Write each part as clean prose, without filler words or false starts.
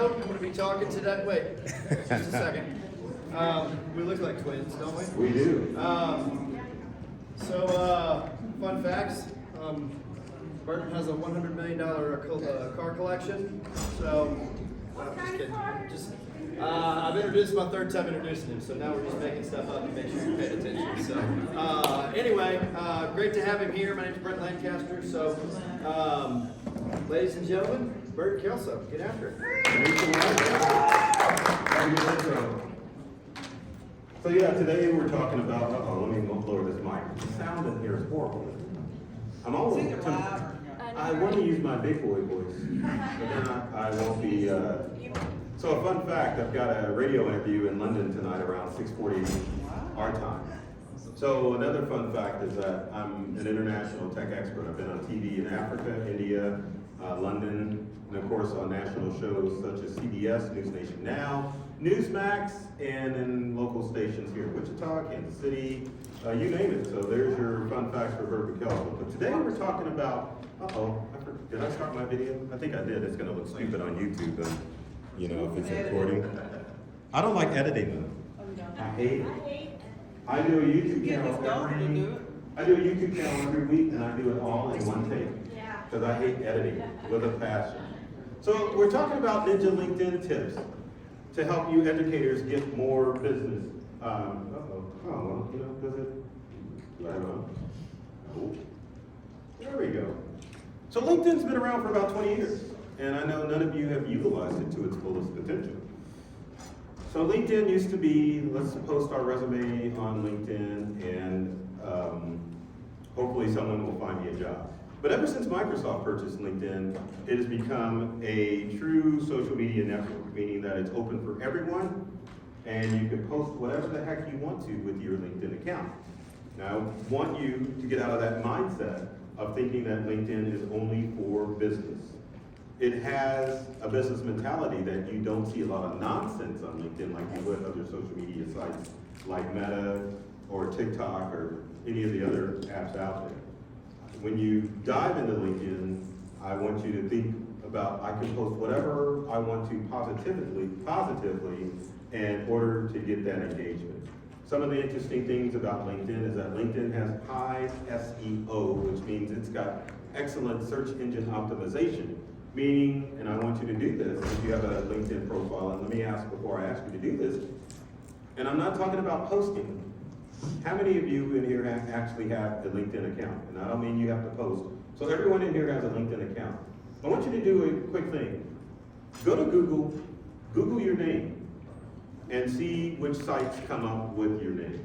So, I'm going to be talking today. Wait, just a second. We look like twins, don't we? We do. Fun facts. Burton has a $100 million car collection. So, I'm just kidding. I've introduced my third time introducing him, so now we're just making stuff up to make sure you're paying attention. So, anyway, great to have him here. My name's Brent Lancaster. So, ladies and gentlemen, Burton Kelso, get after it. So yeah, today we're talking about, let me lower this mic. The sound in here is horrible. I'm always I want to use my big boy voice, but then I won't be, so a fun fact, I've got a radio interview in London tonight around 6:40 our time. So another fun fact is that I'm an international tech expert. I've been on TV in Africa, India, London, and of course on national shows such as CBS, News Nation Now, Newsmax, and in local stations here in Wichita, Kansas City, you name it. So there's your fun facts for Burton Kelso. But today we're talking about, did I start my video? I think I did. It's gonna look stupid on YouTube, and you know, if it's recording. I don't like editing them. I hate it. I do a YouTube channel every week, and I do it all in one take. Because I hate editing with a passion. So we're talking about Ninja LinkedIn tips to help you educators get more business. Does it? I don't know. Oh. There we go. So LinkedIn's been around for about 20 years, and I know none of you have utilized it to its fullest potential. So LinkedIn used to be, let's post our resume on LinkedIn, and hopefully someone will find me a job. But ever since Microsoft purchased LinkedIn, it has become a true social media network, meaning that it's open for everyone, and you can post whatever the heck you want to with your LinkedIn account. Now, I want you to get out of that mindset of thinking that LinkedIn is only for business. It has a business mentality that you don't see a lot of nonsense on LinkedIn like you would other social media sites like Meta or TikTok or any of the other apps out there. When you dive into LinkedIn, I want you to think about, I can post whatever I want to positively in order to get that engagement. Some of the interesting things about LinkedIn is that LinkedIn has high SEO, which means it's got excellent search engine optimization. Meaning, and I want you to do this, if you have a LinkedIn profile, and let me ask before I ask you to do this, and I'm not talking about posting. How many of you in here actually have a LinkedIn account? And I don't mean you have to post. So everyone in here has a LinkedIn account. I want you to do a quick thing. Go to Google, Google your name, and see which sites come up with your name.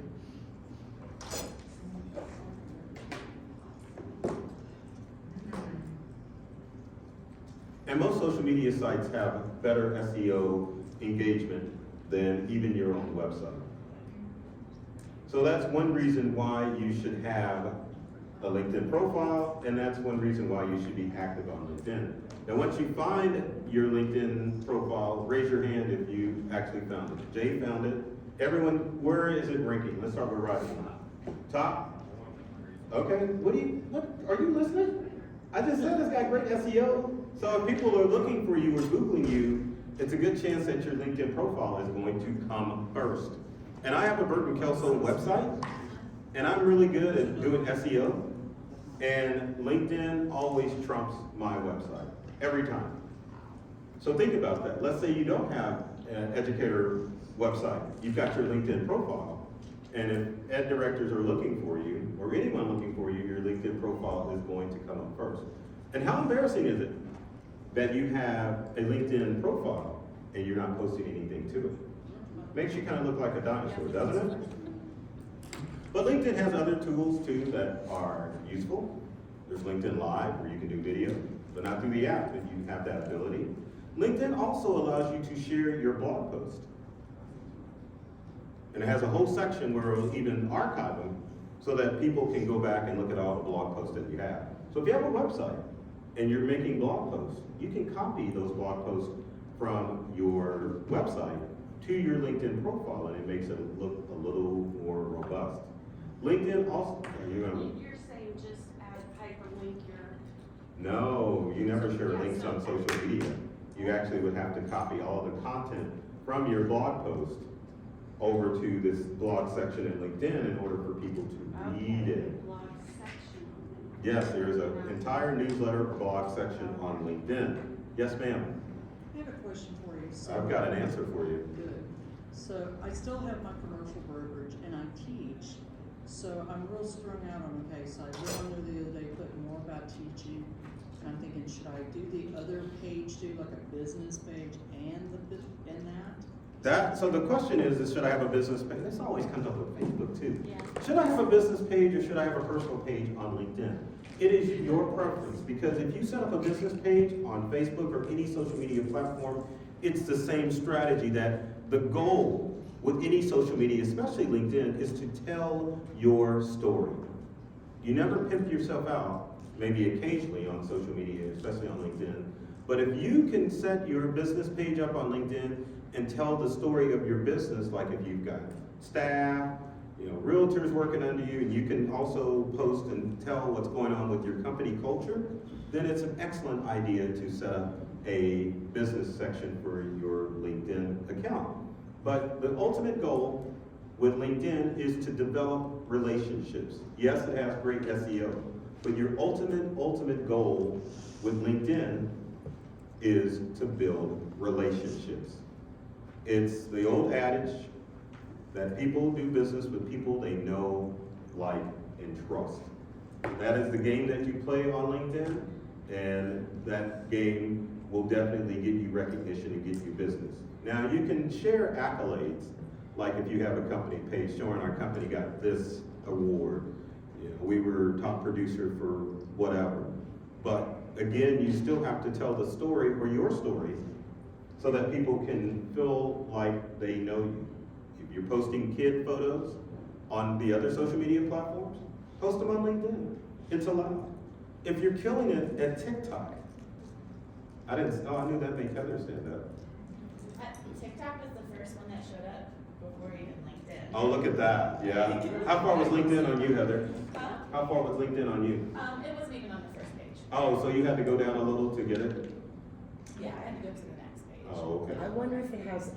And most social media sites have better SEO engagement than even your own website. So that's one reason why you should have a LinkedIn profile, and that's one reason why you should be active on LinkedIn. Now, once you find your LinkedIn profile, raise your hand if you actually found it. Jay found it. Everyone, where is it ranking? Let's start with Rodney. Top? Okay, what are you listening? I just said it's got great SEO. So if people are looking for you or Googling you, it's a good chance that your LinkedIn profile is going to come first. And I have a Burton Kelso website, and I'm really good at doing SEO, and LinkedIn always trumps my website, every time. So think about that. Let's say you don't have an educator website. You've got your LinkedIn profile, and if ed directors are looking for you, or anyone looking for you, your LinkedIn profile is going to come up first. And how embarrassing is it that you have a LinkedIn profile and you're not posting anything to it? Makes you kind of look like a dinosaur, doesn't it? But LinkedIn has other tools too that are useful. There's LinkedIn Live where you can do video, but not through the app if you have that ability. LinkedIn also allows you to share your blog post. And it has a whole section where it'll even archive them so that people can go back and look at all the blog posts that you have. So if you have a website and you're making blog posts, you can copy those blog posts from your website to your LinkedIn profile, and it makes it look a little more robust. LinkedIn also, You're saying just add hyperlink your... No, you never share links on social media. You actually would have to copy all the content from your blog post over to this blog section in LinkedIn in order for people to read it. Blog section. Yes, there is an entire newsletter or blog section on LinkedIn. Yes, ma'am. I have a question for you. So, I've got an answer for you. Good. So I still have my commercial brokerage and I teach. So I'm real strung out on the pay side. I read on there the other day putting more about teaching. And I'm thinking, should I do the other page too, like a business page and that? So the question is should I have a business page? This always comes up with Facebook too. Yeah. Should I have a business page or should I have a personal page on LinkedIn? It is your preference, because if you set up a business page on Facebook or any social media platform, it's the same strategy. That the goal with any social media, especially LinkedIn, is to tell your story. You never pimp yourself out, maybe occasionally on social media, especially on LinkedIn. But if you can set your business page up on LinkedIn and tell the story of your business, like if you've got staff, realtors working under you, and you can also post and tell what's going on with your company culture, then it's an excellent idea to set up a business section for your LinkedIn account. But the ultimate goal with LinkedIn is to develop relationships. Yes, it has great SEO, but your ultimate goal with LinkedIn is to build relationships. It's the old adage that people do business with people they know, like, and trust. That is the game that you play on LinkedIn, and that game will definitely get you recognition and get you business. Now, you can share accolades, like if you have a company page showing our company got this award, we were top producer for whatever. But again, you still have to tell the story or your story so that people can feel like they know you. If you're posting kid photos on the other social media platforms, post them on LinkedIn. It's allowed. If you're killing it at TikTok, I knew that made Heather stand up. TikTok was the first one that showed up before even LinkedIn. Oh, look at that, yeah. How far was LinkedIn on you, Heather? Huh? How far was LinkedIn on you? It wasn't even on the first page. Oh, so you had to go down a little to get it? Yeah, I had to go to the next page. Oh, okay. I wonder if it has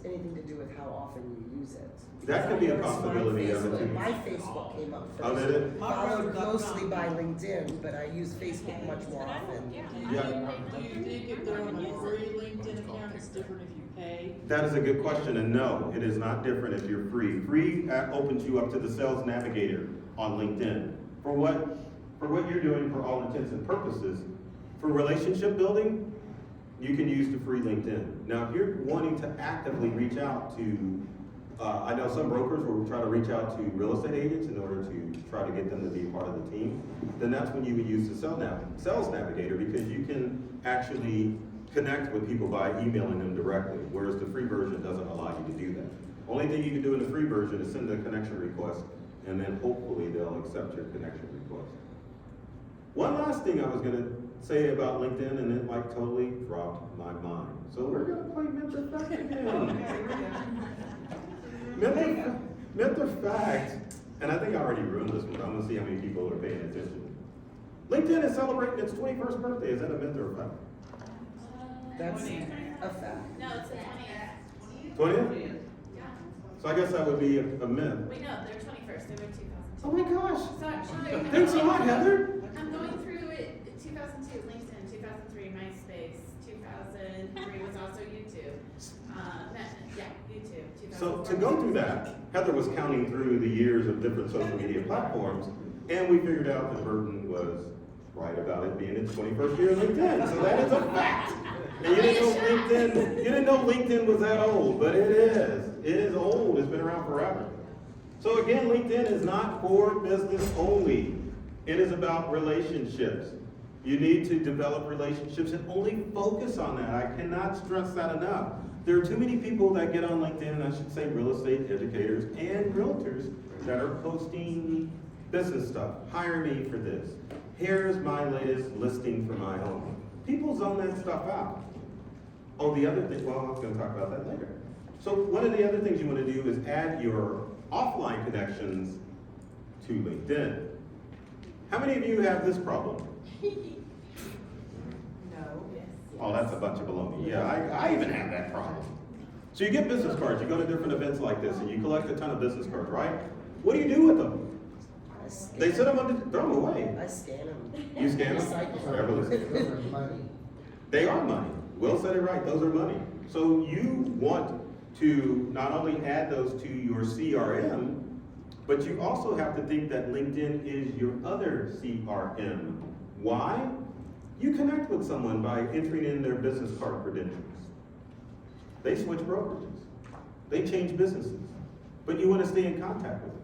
anything to do with how often you use it. That could be a Because possibility of it too. My Facebook came up first. Oh, did it? Followed closely by LinkedIn, but I use Facebook much more often. Do Yeah. you think if they're on a free LinkedIn account, it's different if you pay? That is a good question, and no, it is not different if you're free. Free opens you up to the Sales Navigator on LinkedIn. For what you're doing, for all intents and purposes, for relationship building, you can use the free LinkedIn. Now, if you're wanting to actively reach out to, I know some brokers will try to reach out to real estate agents in order to try to get them to be a part of the team, then that's when you would use the Sales Navigator, because you can actually connect with people by emailing them directly, whereas the free version doesn't allow you to do that. Only thing you can do in the free version is send a connection request, and then hopefully they'll accept your connection request. One last thing I was gonna say about LinkedIn, and it totally dropped my mind. So we're gonna play Myth or Fact again. Myth or Fact, and I think I already ruined this one. I'm gonna see how many people are paying attention. LinkedIn is celebrating its 21st birthday. Is that a myth or a fact? That's a fact. No, it's the 20th. 20th? Yeah. So I guess that would be a myth. Wait, no, they're 21st. They were 2002. Oh my gosh. So I'm showing you. Thanks a lot, Heather. I'm going through it. 2002 LinkedIn, 2003 MySpace, 2003 was also YouTube. YouTube. So to go through that, Heather was counting through the years of different social media platforms, and we figured out that Burton was right about it being its 21st year of LinkedIn. So that is a fact. And you didn't know LinkedIn was that old, but it is. It is old. It's been around forever. So again, LinkedIn is not for business only. It is about relationships. You need to develop relationships and only focus on that. I cannot stress that enough. There are too many people that get on LinkedIn, and I should say real estate educators and realtors, that are posting business stuff. Hire me for this. Here's my latest listing for my home. People zone that stuff out. Oh, the other thing, well, I was going to talk about that later. So one of the other things you want to do is add your offline connections to LinkedIn. How many of you have this problem? No. Oh, that's a bunch of baloney. Yeah, I even have that problem. So you get business cards, you go to different events like this, and you collect a ton of business cards, right? What do you do with them? I scan They sit them on throw them away. I scan them. You scan them? Recycle Beverly. They are money. Will said it right, those are money. So you want to not only add those to your CRM, but you also have to think that LinkedIn is your other CRM. Why? You connect with someone by entering in their business card credentials. They switch brokerages. They change businesses. But you want to stay in contact with them.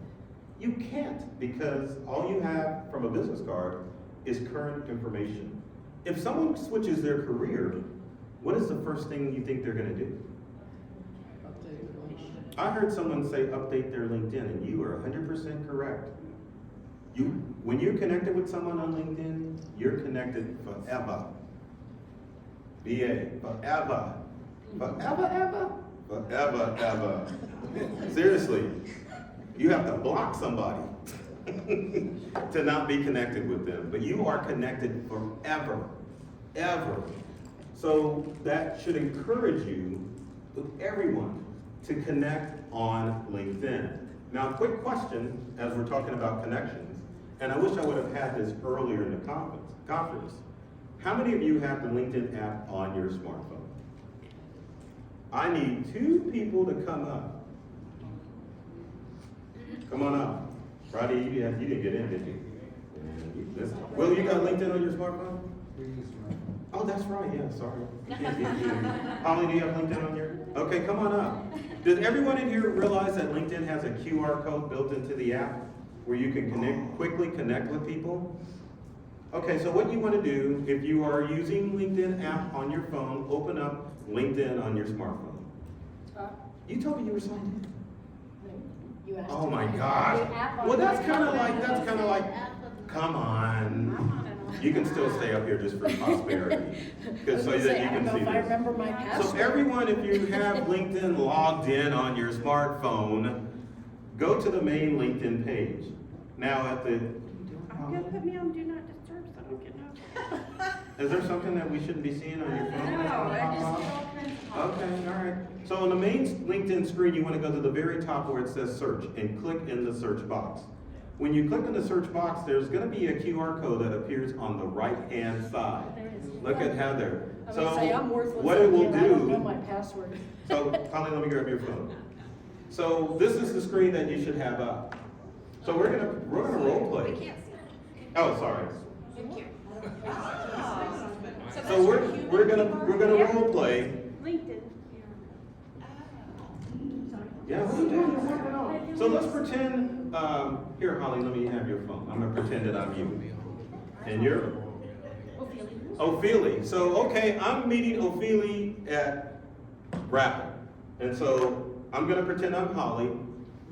You can't, because all you have from a business card is current information. If someone switches their career, what is the first thing you think they're going to do? Update the link. I heard someone say update their LinkedIn, and you are 100% correct. When you're connected with someone on LinkedIn, you're connected forever. BA, forever. Forever, ever? Forever, ever. Seriously, you have to block somebody to not be connected with them, but you are connected forever, ever. So that should encourage you, with everyone, to connect on LinkedIn. Now, quick question as we're talking about connections, and I wish I would have had this earlier in the conference. How many of you have the LinkedIn app on your smartphone? I need 2 people to come up. Come on up. Friday, you didn't get in, did you? Will, you got LinkedIn on your smartphone? Oh, that's right, yeah, sorry. Holly, do you have LinkedIn on your? Okay, come on up. Does everyone in here realize that LinkedIn has a QR code built into the app where you can quickly connect with people? Okay, so what you want to do, if you are using LinkedIn app on your phone, open up LinkedIn on your smartphone. You told me you were signed in. Oh my gosh. Well, that's kind of like, come on. You can still stay up here just for prosperity, so that you can see this. remember my password. So everyone, if you have LinkedIn logged in on your smartphone, go to the main LinkedIn page. Now at the... I'm gonna put me on Do Not Disturb so I don't get notified. Is there something that we shouldn't be seeing on your phone? No, I just Okay, all right. So on the main LinkedIn screen, you want to go to the very top where it says search and click in the search box. When you click in the search box, there's going to be a QR code that appears on the right-hand side. Look at Heather. So what it will I don't know do, my password. so Holly, let me grab your phone. So this is the screen that you should have up. So we're gonna role play. We can't see. Oh, sorry. Thank you. So we're gonna role play. LinkedIn. Yeah, what are you doing? So let's pretend, here Holly, let me have your phone. I'm gonna pretend that I'm you. And you're? Ophelia. So, okay, I'm meeting Ophelia at Rapid. And so I'm gonna pretend I'm Holly.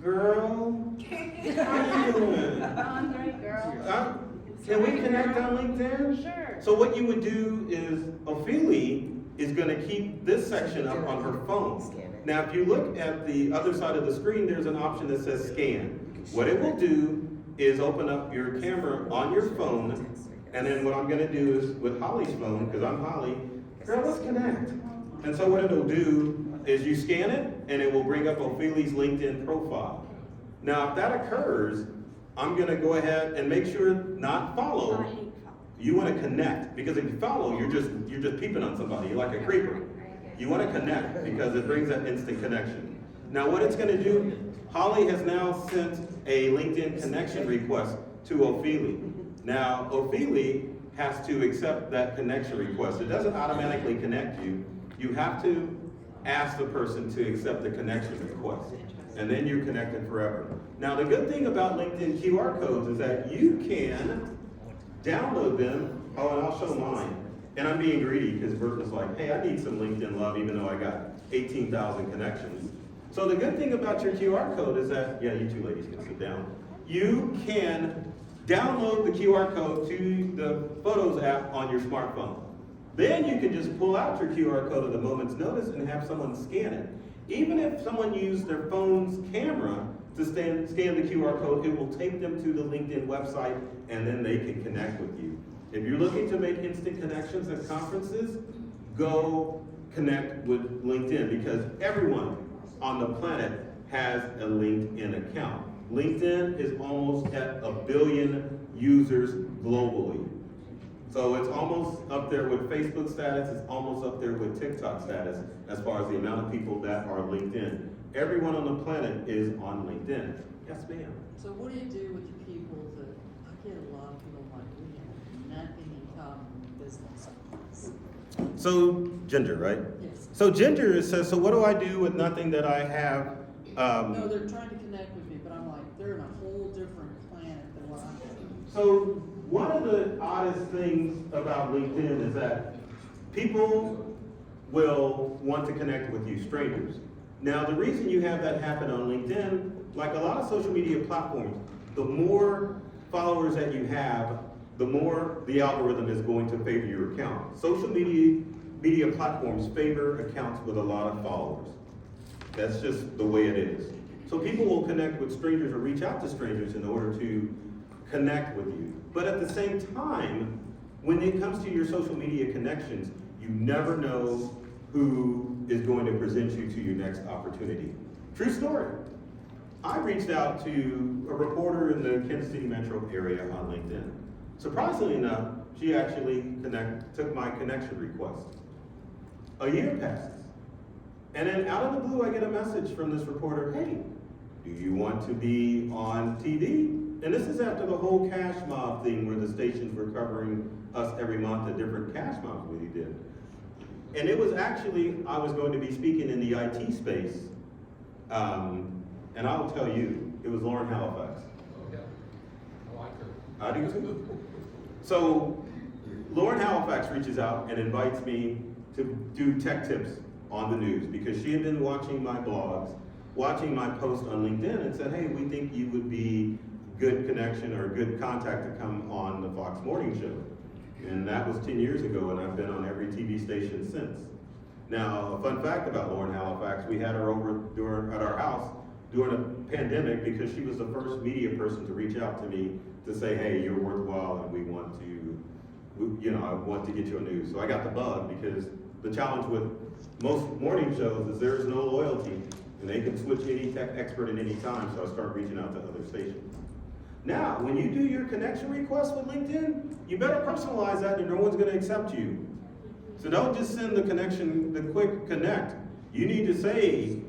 Girl, how you doing? I'm great, girl. Can we connect on LinkedIn? Sure. So what you would do is Ophelia is gonna keep this section up on her phone. Now, if you look at the other side of the screen, there's an option that says scan. What it will do is open up your camera on your phone, and then what I'm gonna do is, with Holly's phone, because I'm Holly, girl, let's connect. And so what it'll do is you scan it, and it will bring up Ophelia's LinkedIn profile. Now, if that occurs, I'm gonna go ahead and make sure not follow. I hate follow. You wanna connect, because if you follow, you're just peeping on somebody, you're like a creeper. You want to connect because it brings that instant connection. Now what it's going to do, Holly has now sent a LinkedIn connection request to Ophelia. Now Ophelia has to accept that connection request. It doesn't automatically connect you. You have to ask the person to accept the connection request, and then you're connected forever. Now the good thing about LinkedIn QR codes is that you can download them. Oh, and I'll show mine. And I'm being greedy because Burton's like, hey, I need some LinkedIn love even though I got 18,000 connections. So the good thing about your QR code is that, yeah, you 2 ladies can sit down. You can download the QR code to the Photos app on your smartphone. Then you can just pull out your QR code at a moment's notice and have someone scan it. Even if someone used their phone's camera to scan the QR code, it will take them to the LinkedIn website and then they can connect with you. If you're looking to make instant connections at conferences, go connect with LinkedIn, because everyone on the planet has a LinkedIn account. LinkedIn is almost at 1 billion users globally. So it's almost up there with Facebook status, it's almost up there with TikTok status as far as the amount of people that are LinkedIn. Everyone on the planet is on LinkedIn. Yes, ma'am. So what do you do with the people that, I get a lot of people like, we have nothing in common in business. So Ginger, right? Yes. So Ginger says, so what do I do with nothing that I have? No, they're trying to connect with me, but I'm like, they're in a whole different planet than what I'm in. So one of the oddest things about LinkedIn is that people will want to connect with you, strangers. Now, the reason you have that happen on LinkedIn, like a lot of social media platforms, the more followers that you have, the more the algorithm is going to favor your account. Social media platforms favor accounts with a lot of followers. That's just the way it is. So people will connect with strangers or reach out to strangers in order to connect with you. But at the same time, when it comes to your social media connections, you never know who is going to present you to your next opportunity. True story. I reached out to a reporter in the Kansas City metro area on LinkedIn. Surprisingly enough, she actually took my connection request. A year passes. And then out of the blue, I get a message from this reporter, hey, do you want to be on TV? And this is after the whole cash mob thing where the stations were covering us every month, the different cash mobs we did. And it was actually, I was going to be speaking in the IT space. And I will tell you, it was Lauren Halifax. Okay. I like her. I do too. So Lauren Halifax reaches out and invites me to do tech tips on the news because she had been watching my blogs, watching my post on LinkedIn, and said, hey, we think you would be good connection or good contact to come on the Fox Morning Show. And that was 10 years ago, and I've been on every TV station since. Now, a fun fact about Lauren Halifax, we had her over at our house during a pandemic because she was the first media person to reach out to me to say, hey, you're worthwhile and we want to, I want to get you a news. So I got the bug because the challenge with most morning shows is there's no loyalty and they can switch any tech expert at any time, so I start reaching out to other stations. Now, when you do your connection request with LinkedIn, you better personalize that or no one's gonna accept you. So don't just send the quick connect. You need to say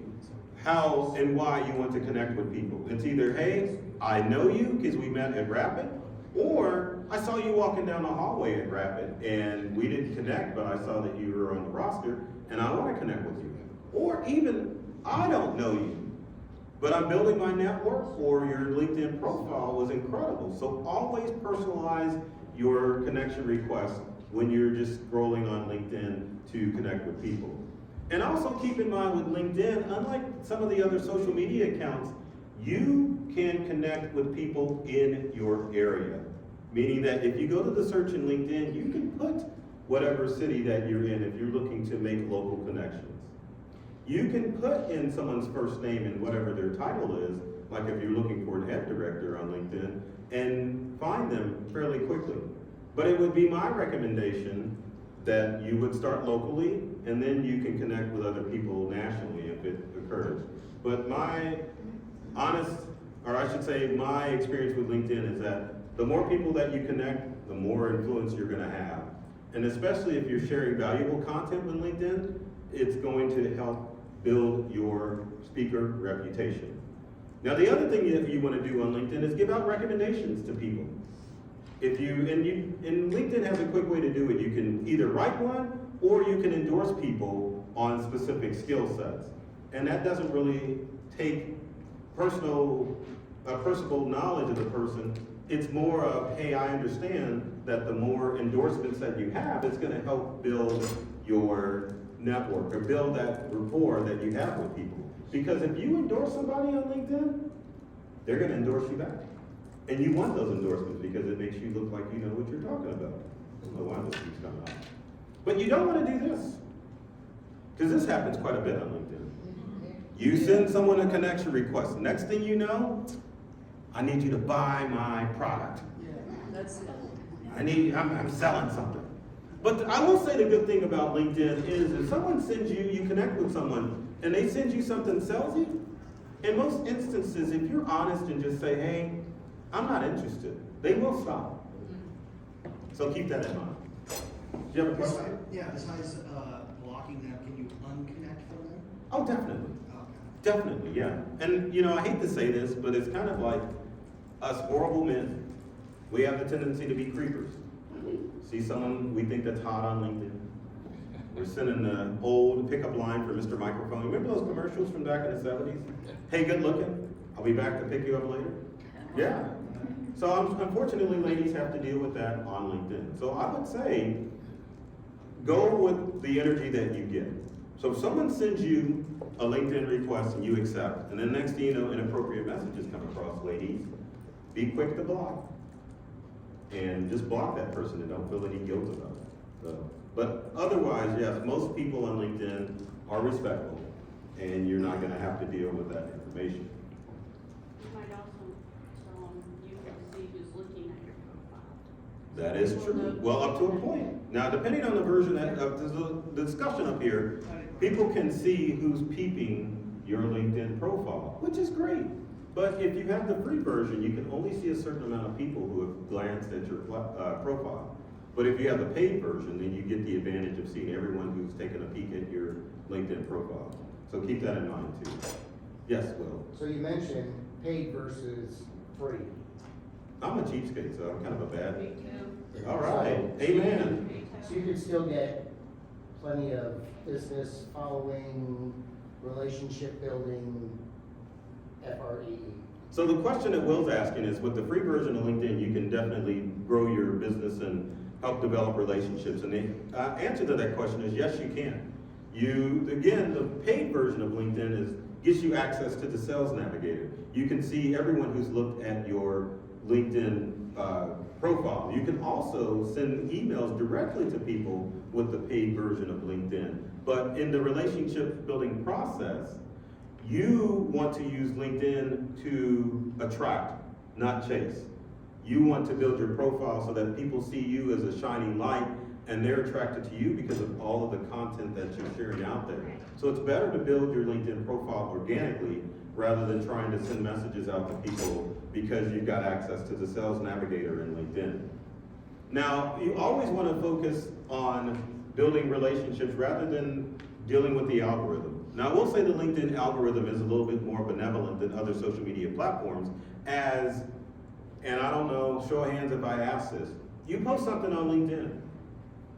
how and why you want to connect with people. It's either, hey, I know you because we met at Rapid, or I saw you walking down the hallway at Rapid and we didn't connect, but I saw that you were on the roster and I want to connect with you. Or even, I don't know you, but I'm building my network, or your LinkedIn profile was incredible. So always personalize your connection request when you're just scrolling on LinkedIn to connect with people. And also keep in mind with LinkedIn, unlike some of the other social media accounts, you can connect with people in your area. Meaning that if you go to the search in LinkedIn, you can put whatever city that you're in if you're looking to make local connections. You can put in someone's first name and whatever their title is, like if you're looking for an ed director on LinkedIn, and find them fairly quickly. But it would be my recommendation that you would start locally, and then you can connect with other people nationally if it occurs. But my my experience with LinkedIn is that the more people that you connect, the more influence you're gonna have. And especially if you're sharing valuable content with LinkedIn, it's going to help build your speaker reputation. Now, the other thing that you want to do on LinkedIn is give out recommendations to people. And LinkedIn has a quick way to do it. You can either write one or you can endorse people on specific skill sets. And that doesn't really take personal knowledge of the person. It's more of, hey, I understand that the more endorsements that you have, it's gonna help build your network or build that rapport that you have with people. Because if you endorse somebody on LinkedIn, they're gonna endorse you back. And you want those endorsements because it makes you look like you know what you're talking about. I don't know why this keeps coming out. But you don't wanna do this. Because this happens quite a bit on LinkedIn. You send someone a connection request. Next thing you know, I need you to buy my product. Yeah, that's it. I'm selling something. But I will say the good thing about LinkedIn is if someone sends you, you connect with someone, and they send you something salesy, in most instances, if you're honest and just say, hey, I'm not interested, they will stop. So keep that in mind. Do you have a question? Yeah, besides blocking them, can you unconnect from them? Oh, definitely. Okay. Definitely, yeah. And you know, I hate to say this, but it's kind of like us horrible men. We have the tendency to be creepers. See someone we think that's hot on LinkedIn. We're sending the old pickup line for Mr. Microphone. Remember those commercials from back in the 70s? Hey, good looking. I'll be back to pick you up later. Yeah. So unfortunately, ladies have to deal with that on LinkedIn. So I would say, go with the energy that you get. So if someone sends you a LinkedIn request and you accept, and then next thing you know, inappropriate messages come across, ladies, be quick to block. And just block that person and don't feel any guilt about it. So, but otherwise, yes, most people on LinkedIn are respectful, and you're not gonna have to deal with that information. You might also tell them you can see who's looking at your profile. That is true. Well, up to a point. Now, depending on the version of the discussion up here, people can see who's peeping your LinkedIn profile, which is great. But if you have the free version, you can only see a certain amount of people who have glanced at your profile. But if you have the paid version, then you get the advantage of seeing everyone who's taken a peek at your LinkedIn profile. So keep that in mind too. Yes, Will. So you mentioned paid versus free. I'm a cheapskate, so I'm kind of a bad. Me too. All right, amen. So you could still get plenty of business following, relationship building, FRE. So the question that Will's asking is, with the free version of LinkedIn, you can definitely grow your business and help develop relationships. And the answer to that question is yes, you can. Again, the paid version of LinkedIn gives you access to the Sales Navigator. You can see everyone who's looked at your LinkedIn profile. You can also send emails directly to people with the paid version of LinkedIn. But in the relationship building process, you want to use LinkedIn to attract, not chase. You want to build your profile so that people see you as a shining light and they're attracted to you because of all of the content that you're sharing out there. So it's better to build your LinkedIn profile organically rather than trying to send messages out to people because you've got access to the Sales Navigator in LinkedIn. Now, you always want to focus on building relationships rather than dealing with the algorithm. Now, I will say the LinkedIn algorithm is a little bit more benevolent than other social media platforms and I don't know, show of hands if I ask this, you post something on LinkedIn,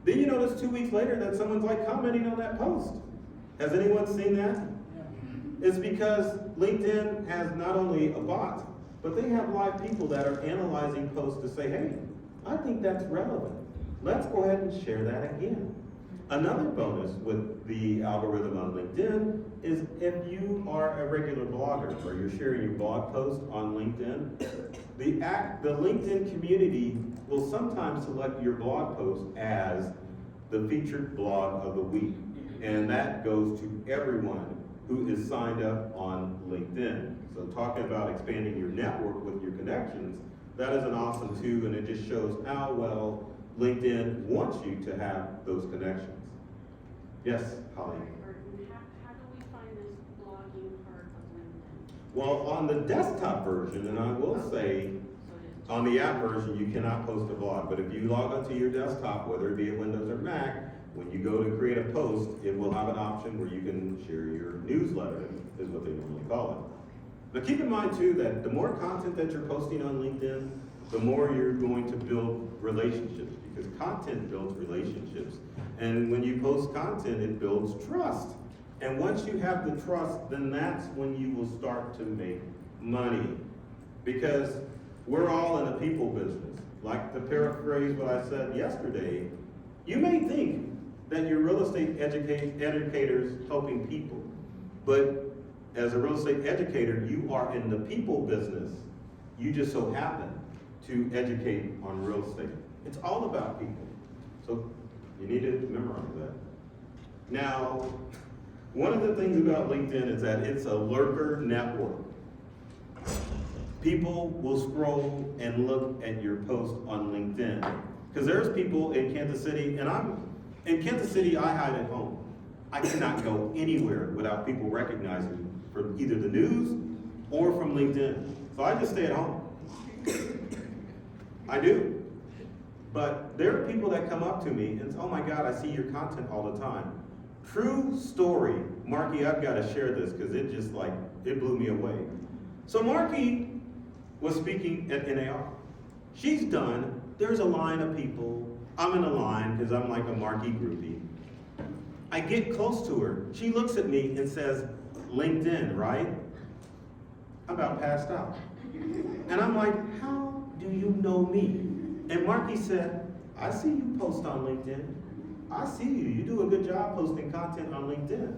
then you notice 2 weeks later that someone's like commenting on that post. Has anyone seen that? It's because LinkedIn has not only a bot, but they have live people that are analyzing posts to say, hey, I think that's relevant. Let's go ahead and share that again. Another bonus with the algorithm on LinkedIn is if you are a regular blogger or you're sharing your blog post on LinkedIn, the LinkedIn community will sometimes select your blog post as the featured blog of the week. And that goes to everyone who is signed up on LinkedIn. So talking about expanding your network with your connections, that is an awesome too, and it just shows how well LinkedIn wants you to have those connections. Yes, Holly. Burton, how do we find this blogging part of LinkedIn? Well, on the desktop version, and I will say, So it is. on the app version, you cannot post a blog, but if you log onto your desktop, whether it be a Windows or Mac, when you go to create a post, it will have an option where you can share your newsletter, is what they normally call it. But keep in mind too that the more content that you're posting on LinkedIn, the more you're going to build relationships, because content builds relationships. And when you post content, it builds trust. And once you have the trust, then that's when you will start to make money. Because we're all in a people business. Like to paraphrase what I said yesterday, you may think that you're real estate educators helping people, but as a real estate educator, you are in the people business. You just so happen to educate on real estate. It's all about people. So you need to memorize that. Now, one of the things about LinkedIn is that it's a lurker network. People will scroll and look at your post on LinkedIn. Because there's people in Kansas City, and in Kansas City, I hide at home. I cannot go anywhere without people recognizing me from either the news or from LinkedIn. So I just stay at home. I do. But there are people that come up to me and say, oh my God, I see your content all the time. True story. Marky, I've got to share this because it just it blew me away. So Marky was speaking at NAR. She's done. There's a line of people. I'm in a line because I'm like a Marky groupie. I get close to her. She looks at me and says, LinkedIn, right? I'm about passed out. And I'm like, how do you know me? And Marky said, I see you post on LinkedIn. I see you. You do a good job posting content on LinkedIn.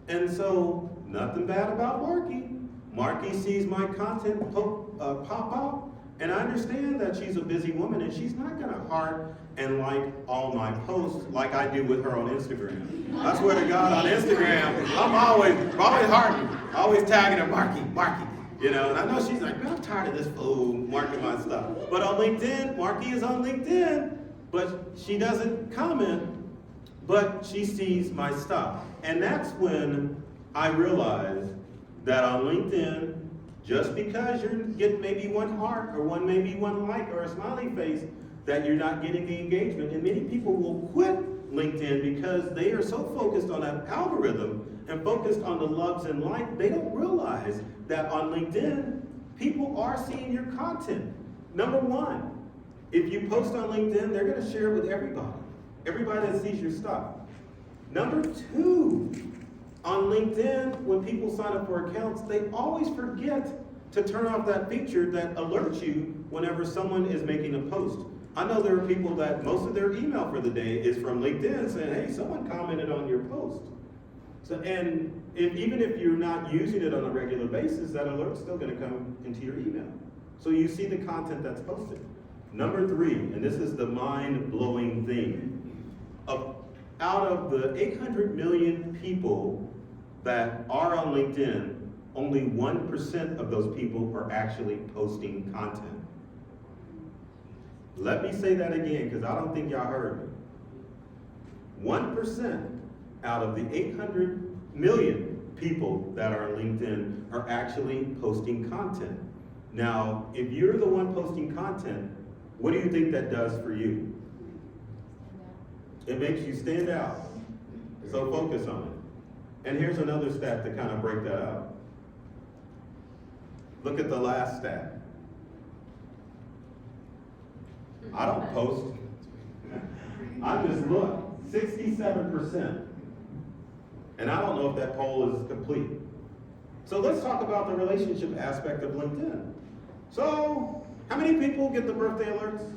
And so, nothing bad about Marky. Marky sees my content pop up, and I understand that she's a busy woman and she's not gonna heart and like all my posts like I do with her on Instagram. I swear to God, on Instagram, I'm always hearting, always tagging her, Marky. You know, and I know she's like, man, I'm tired of this fool marking my stuff. But on LinkedIn, Marky is on LinkedIn, but she doesn't comment, but she sees my stuff. And that's when I realized that on LinkedIn, just because you're getting maybe one heart or maybe one like or a smiley face, that you're not getting the engagement. And many people will quit LinkedIn because they are so focused on that algorithm and focused on the loves and likes, they don't realize that on LinkedIn, people are seeing your content. Number one, if you post on LinkedIn, they're gonna share it with everybody that sees your stuff. Number two, on LinkedIn, when people sign up for accounts, they always forget to turn off that feature that alerts you whenever someone is making a post. I know there are people that most of their email for the day is from LinkedIn saying, hey, someone commented on your post. So, and even if you're not using it on a regular basis, that alert's still gonna come into your email. So you see the content that's posted. Number three, and this is the mind-blowing thing, out of the 800 million people that are on LinkedIn, only 1% of those people are actually posting content. Let me say that again, because I don't think y'all heard me. 1% out of the 800 million people that are on LinkedIn are actually posting content. Now, if you're the one posting content, what do you think that does for you? It makes you stand out. So focus on it. And here's another stat to kind of break that out. Look at the last stat. I don't post. I just look. 67%. And I don't know if that poll is complete. So let's talk about the relationship aspect of LinkedIn. So, how many people get the birthday alerts?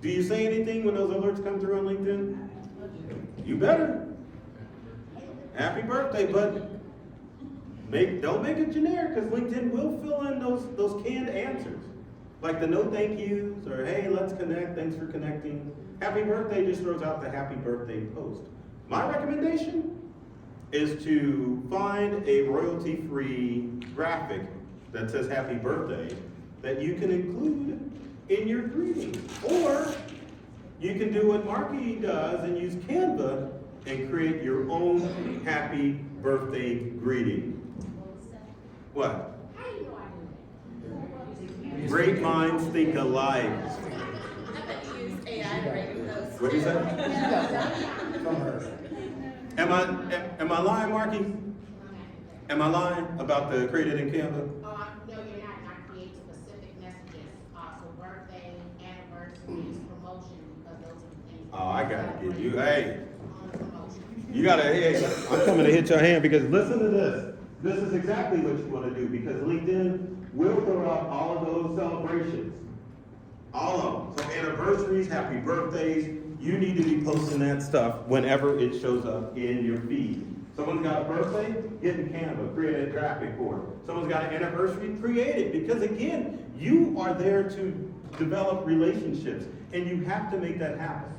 Do you say anything when those alerts come through on LinkedIn? You better. Happy birthday, but don't make it generic, because LinkedIn will fill in those canned answers. Like the no thank yous, or hey, let's connect, thanks for connecting. Happy birthday just throws out the happy birthday post. My recommendation is to find a royalty-free graphic that says happy birthday that you can include in your greeting. Or you can do what Marky does and use Canva and create your own happy birthday greeting. What? Great minds think alike. I bet you use AI to write your posts. What do you say? From her. Am I lying, Marky? Am I lying about the created in Canva? No, you're not. Not create specific messages. So birthday, anniversaries, promotion, because those are the things. Oh, I gotta give you, hey. On promotion. You gotta, hey, I'm coming to hit your hand because listen to this. This is exactly what you want to do, because LinkedIn will throw out all of those celebrations. All of them. So anniversaries, happy birthdays, you need to be posting that stuff whenever it shows up in your feed. Someone's got a birthday, get in Canva, create a graphic for it. Someone's got an anniversary, create it. Because again, you are there to develop relationships, and you have to make that happen.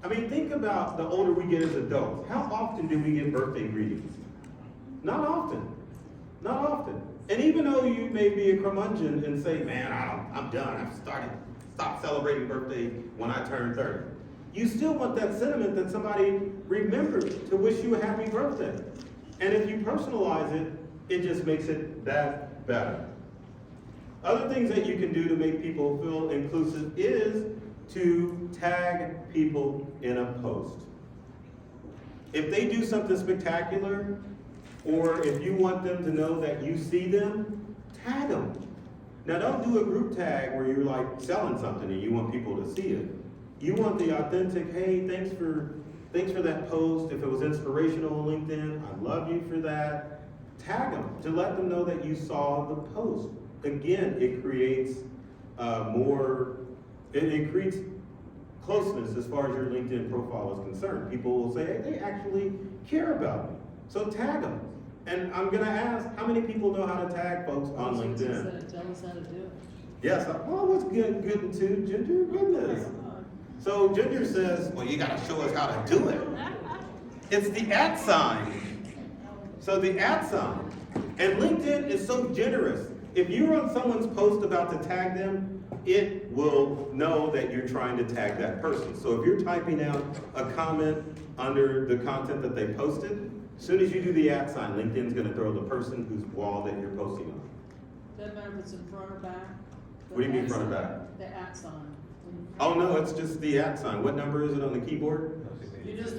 I mean, think about the older we get as adults. How often do we get birthday greetings? Not often. Not often. And even though you may be a curmudgeon and say, man, I'm done, I've started stop celebrating birthday when I turn 30. You still want that sentiment that somebody remembered to wish you a happy birthday. And if you personalize it, it just makes it that better. Other things that you can do to make people feel inclusive is to tag people in a post. If they do something spectacular, or if you want them to know that you see them, tag them. Now don't do a group tag where you're like selling something and you want people to see it. You want the authentic, hey, thanks for that post. If it was inspirational on LinkedIn, I love you for that. Tag them to let them know that you saw the post. Again, it creates it creates closeness as far as your LinkedIn profile is concerned. People will say, hey, they actually care about me. So tag them. And I'm gonna ask, how many people know how to tag folks on LinkedIn? Tell us how to do it. Yes, oh, what's good too, Ginger? Goodness. So Ginger says, well, you gotta show us how to do it. It's the @ sign. So the @ sign. And LinkedIn is so generous. If you're on someone's post about to tag them, it will know that you're trying to tag that person. So if you're typing out a comment under the content that they posted, as soon as you do the @ sign, LinkedIn's gonna throw the person whose wall that you're posting on. Doesn't matter if it's in front or back. What do you mean front or back? The @ sign. Oh no, it's just the @ sign. What number is it on the keyboard? You just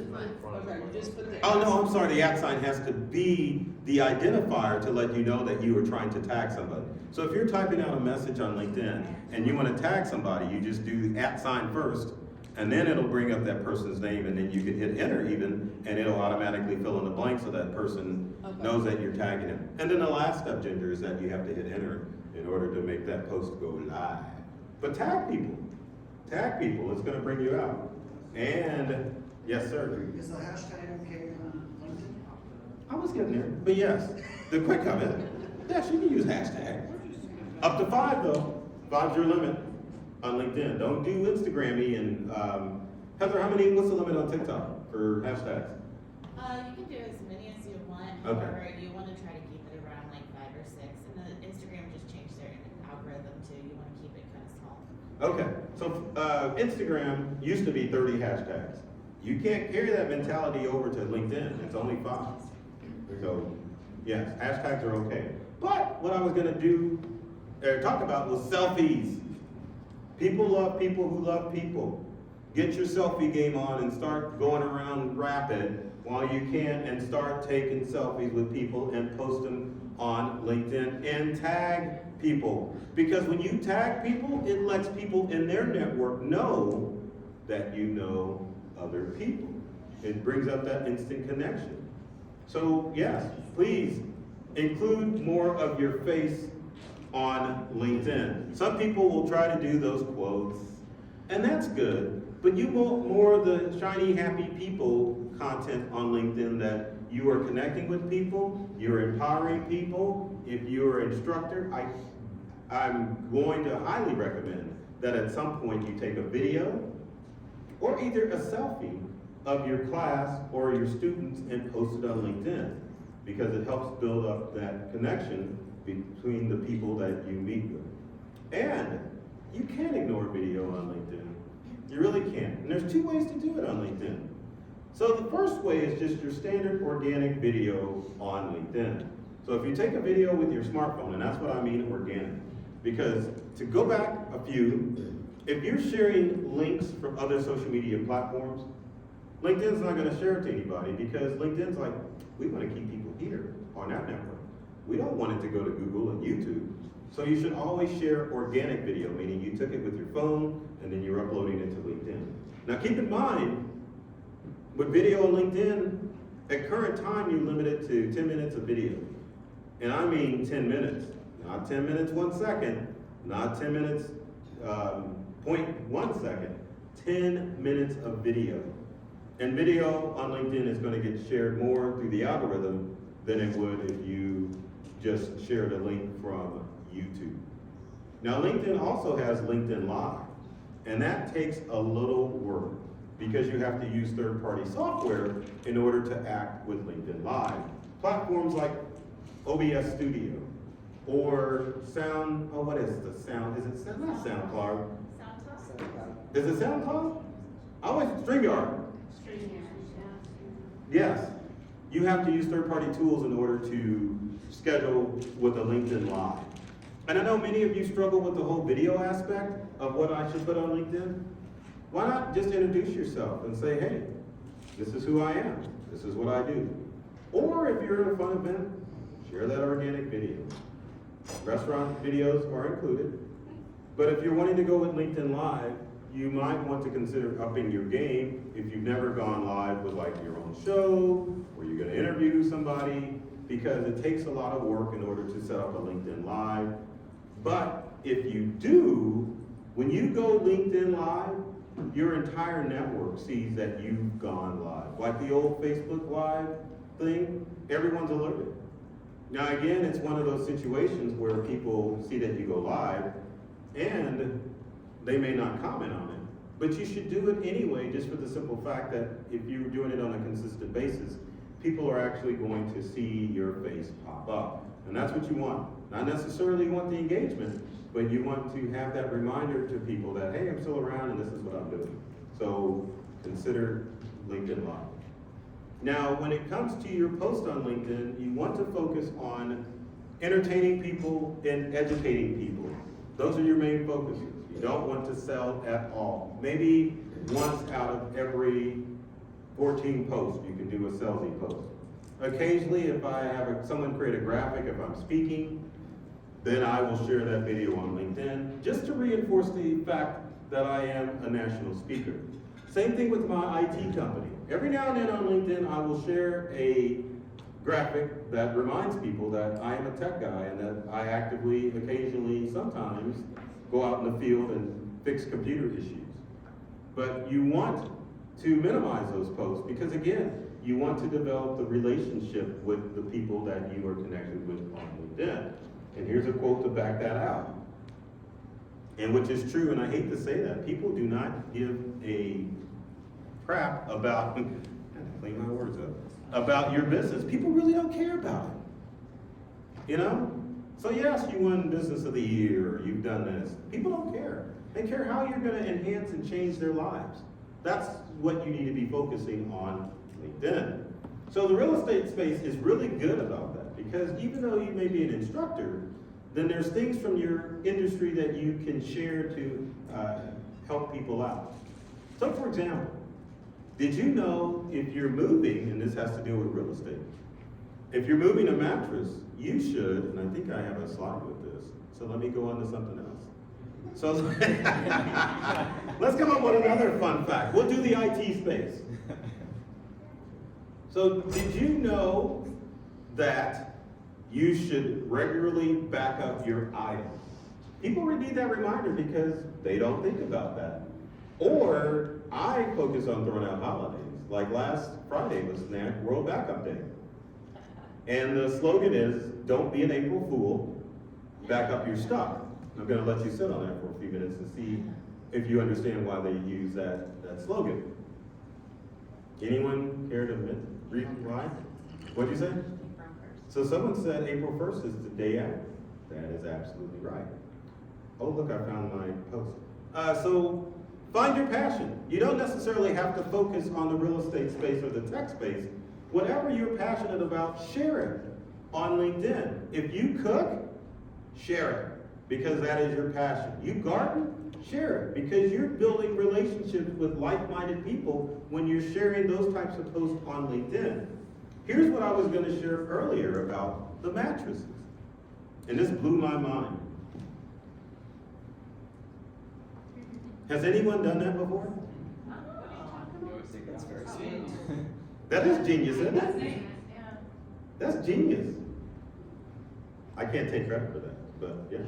put the. Oh no, I'm sorry, the @ sign has to be the identifier to let you know that you are trying to tag somebody. So if you're typing out a message on LinkedIn and you want to tag somebody, you just do the @ sign first, and then it'll bring up that person's name, and then you can hit enter even, and it'll automatically fill in the blank so that person knows that you're tagging them. And then the last step, Ginger, is that you have to hit enter in order to make that post go live. But tag people. Tag people, it's gonna bring you out. And, yes, sir. Is the hashtag okay on LinkedIn? I was getting there, but yes, the quick comment, yes, you can use hashtag. Up to 5 though, 5's your limit on LinkedIn. Don't do Instagram-y and, Heather, what's the limit on TikTok for hashtags? You can do as many as you want, Okay. however, you wanna try to keep it around like 5 or 6, and then Instagram just changed their algorithm too, you wanna keep it kinda small. Okay, so Instagram used to be 30 hashtags. You can't carry that mentality over to LinkedIn, it's only 5. So, yes, hashtags are okay. But what I was gonna talk about was selfies. People love people who love people. Get your selfie game on and start going around rapid while you can and start taking selfies with people and post them on LinkedIn and tag people. Because when you tag people, it lets people in their network know that you know other people. It brings up that instant connection. So yes, please include more of your face on LinkedIn. Some people will try to do those quotes, and that's good, but you want more of the shiny, happy people content on LinkedIn, that you are connecting with people, you're empowering people. If you're an instructor, I'm going to highly recommend that at some point you take a video or either a selfie of your class or your students and post it on LinkedIn, because it helps build up that connection between the people that you meet with. And you can't ignore video on LinkedIn. You really can't. And there's 2 ways to do it on LinkedIn. So the first way is just your standard organic video on LinkedIn. So if you take a video with your smartphone, and that's what I mean organic, because to go back a few, if you're sharing links from other social media platforms, LinkedIn's not gonna share it to anybody, because LinkedIn's like, we wanna keep people here on our network. We don't want it to go to Google and YouTube. So you should always share organic video, meaning you took it with your phone and then you're uploading it to LinkedIn. Now keep in mind, with video on LinkedIn, at current time you limit it to 10 minutes of video. And I mean 10 minutes, not 10 minutes 1 second, not 10 minutes 0.1 second, 10 minutes of video. And video on LinkedIn is gonna get shared more through the algorithm than it would if you just shared a link from YouTube. Now LinkedIn also has LinkedIn Live, and that takes a little work because you have to use third-party software in order to act with LinkedIn Live. Platforms like OBS Studio or Sound, what is the Sound? Is it Sound? Not SoundCloud. SoundCloud? Is it SoundCloud? I always, StreamYard. Yes. You have to use third-party tools in order to schedule with a LinkedIn Live. And I know many of you struggle with the whole video aspect of what I should put on LinkedIn. Why not just introduce yourself and say, hey, this is who I am. This is what I do. Or if you're at a fun event, share that organic video. Restaurant videos are included. But if you're wanting to go with LinkedIn Live, you might want to consider upping your game if you've never gone live with like your own show, or you're gonna interview somebody, because it takes a lot of work in order to set up a LinkedIn Live. But if you do, when you go LinkedIn Live, your entire network sees that you've gone live. Like the old Facebook Live thing, everyone's alerted. Now again, it's one of those situations where people see that you go live and they may not comment on it, but you should do it anyway, just for the simple fact that if you're doing it on a consistent basis, people are actually going to see your face pop up. And that's what you want. Not necessarily you want the engagement, but you want to have that reminder to people that, hey, I'm still around and this is what I'm doing. So consider LinkedIn Live. Now, when it comes to your post on LinkedIn, you want to focus on entertaining people and educating people. Those are your main focuses. You don't want to sell at all. Maybe once out of every 14 posts, you can do a salesy post. Occasionally, if I have someone create a graphic, if I'm speaking, then I will share that video on LinkedIn, just to reinforce the fact that I am a national speaker. Same thing with my IT company. Every now and then on LinkedIn, I will share a graphic that reminds people that I am a tech guy and that I actively, occasionally, sometimes go out in the field and fix computer issues. But you want to minimize those posts because, again, you want to develop the relationship with the people that you are connected with on LinkedIn. And here's a quote to back that out. And which is true, and I hate to say that, people do not give a crap about, clean my words up, about your business. People really don't care about it. You know? So yes, you won Business of the Year, or you've done this. People don't care. They care how you're gonna enhance and change their lives. That's what you need to be focusing on LinkedIn. So the real estate space is really good about that, because even though you may be an instructor, then there's things from your industry that you can share to help people out. So for example, did you know if you're moving, and this has to do with real estate, if you're moving a mattress, you should, and I think I have a slide with this, so let me go on to something else. So let's come up with another fun fact. We'll do the IT space. So did you know that you should regularly back up your items? People need that reminder because they don't think about that. Or I focus on throwing out holidays. Like last Friday was World Backup Day. And the slogan is, don't be an April Fool, back up your stuff. I'm gonna let you sit on that for a few minutes and see if you understand why they use that slogan. Anyone care to read why? What'd you say? So someone said April 1st is the day after. That is absolutely right. Oh, look, I found my post. So find your passion. You don't necessarily have to focus on the real estate space or the tech space. Whatever you're passionate about, share it on LinkedIn. If you cook, share it, because that is your passion. You garden, share it, because you're building relationships with like-minded people when you're sharing those types of posts on LinkedIn. Here's what I was going to share earlier about the mattresses, and this blew my mind. Has anyone done that before? That's very sweet. That is genius, isn't it? That's genius. I can't take credit for that, but yes.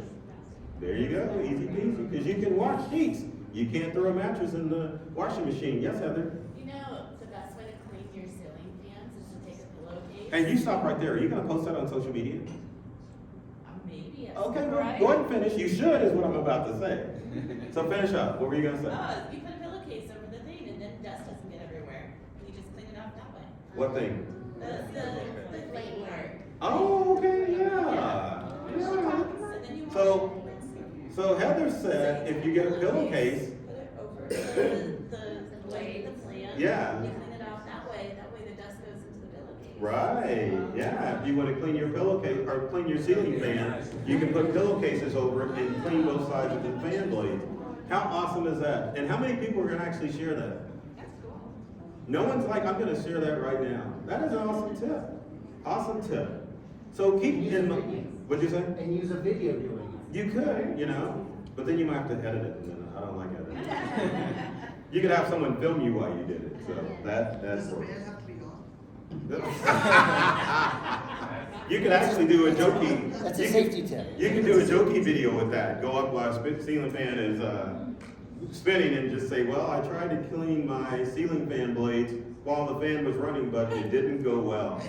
There you go, easy peasy, because you can wash sheets. You can't throw a mattress in the washing machine. Yes, Heather? You know, the best way to clean your ceiling fans is to take a pillowcase. And you stop right there. Are you going to post that on social media? Maybe. Yes. Okay, well, go ahead and finish. You should, is what I'm about to say. So finish up. What were you going to say? You put a pillowcase over the thing and then dust doesn't get everywhere. And you just clean it off that way. What thing? The clean part. Oh, okay, yeah. So then you wash So Heather said if you get a pillowcase, want to clean your pillowcase or clean your ceiling fan, you can put pillowcases over it and clean both sides of the fan blades. How awesome is that? And how many people are going to actually share that? That's cool. No one's like, I'm going to share that right now. That is an awesome tip. Awesome tip. So keep in mind, what'd you say? And use a video doing it. You could, you know, but then you might have to edit it, and then I don't like editing. You could have someone film you while you did it, so that's Does the works. man have to be on? You could actually do a jokey. That's a you safety can- tip. You can do a jokey video with that. Go up while ceiling fan is spinning and just say, well, I tried to clean my ceiling fan blades while the fan was running, but it didn't go well.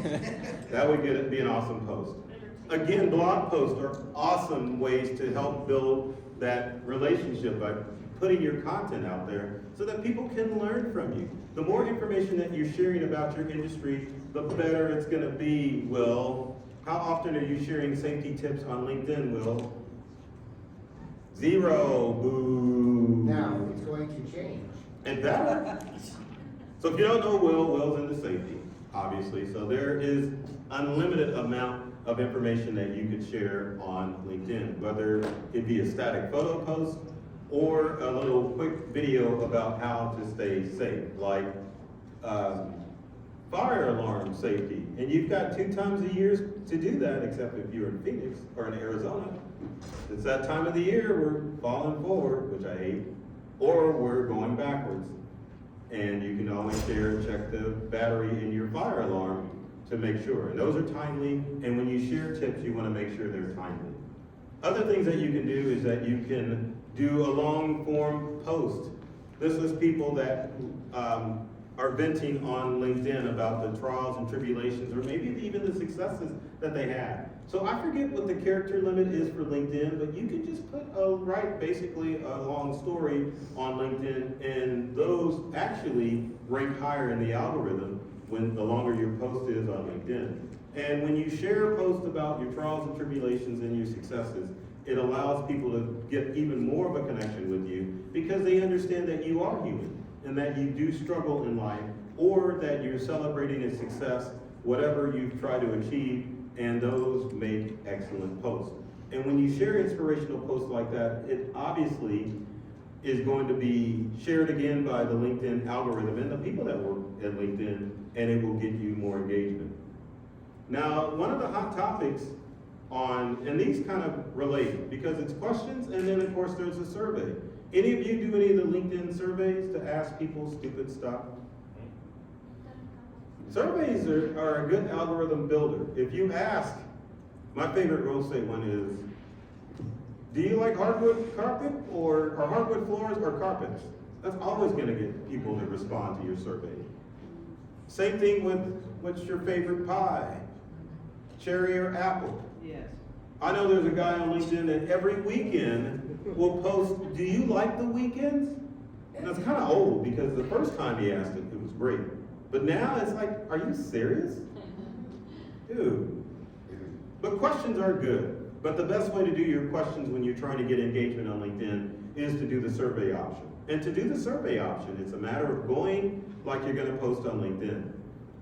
That would be an awesome post. Again, blog posts are awesome ways to help build that relationship by putting your content out there so that people can learn from you. The more information that you're sharing about your industry, the better it's going to be, Will. How often are you sharing safety tips on LinkedIn, Will? 0. Boo. Now, it's going to change. And better. So if you don't know Will's into safety, obviously. So there is unlimited amount of information that you could share on LinkedIn, whether it be a static photo post or a little quick video about how to stay safe, like fire alarm safety. And you've got 2 times a year to do that, except if you're in Phoenix or in Arizona. It's that time of the year we're falling forward, which I hate, or we're going backwards. And you can always check the battery in your fire alarm to make sure. And those are timely, and when you share tips, you want to make sure they're timely. Other things that you can do is that you can do a long form post. This is people that are venting on LinkedIn about the trials and tribulations, or maybe even the successes that they had. So I forget what the character limit is for LinkedIn, but you can just write basically a long story on LinkedIn, and those actually rank higher in the algorithm when the longer your post is on LinkedIn. And when you share posts about your trials and tribulations and your successes, it allows people to get even more of a connection with you because they understand that you are human and that you do struggle in life, or that you're celebrating a success, whatever you've tried to achieve, and those make excellent posts. And when you share inspirational posts like that, it obviously is going to be shared again by the LinkedIn algorithm and the people that work at LinkedIn, and it will get you more engagement. Now, one of the hot topics and these kind of relate because it's questions, and then of course there's a survey. Any of you do any of the LinkedIn surveys to ask people stupid stuff? Surveys are a good algorithm builder. If you ask, my favorite real estate one is, do you like hardwood carpet or hardwood floors or carpets? That's always going to get people to respond to your survey. Same thing with what's your favorite pie? Cherry or apple? Yes. I know there's a guy on LinkedIn that every weekend will post, do you like the weekends? And that's kind of old because the first time he asked it, it was great. But now it's like, are you serious? Dude. But questions are good. But the best way to do your questions when you're trying to get engagement on LinkedIn is to do the survey option. And to do the survey option, it's a matter of going like you're going to post on LinkedIn.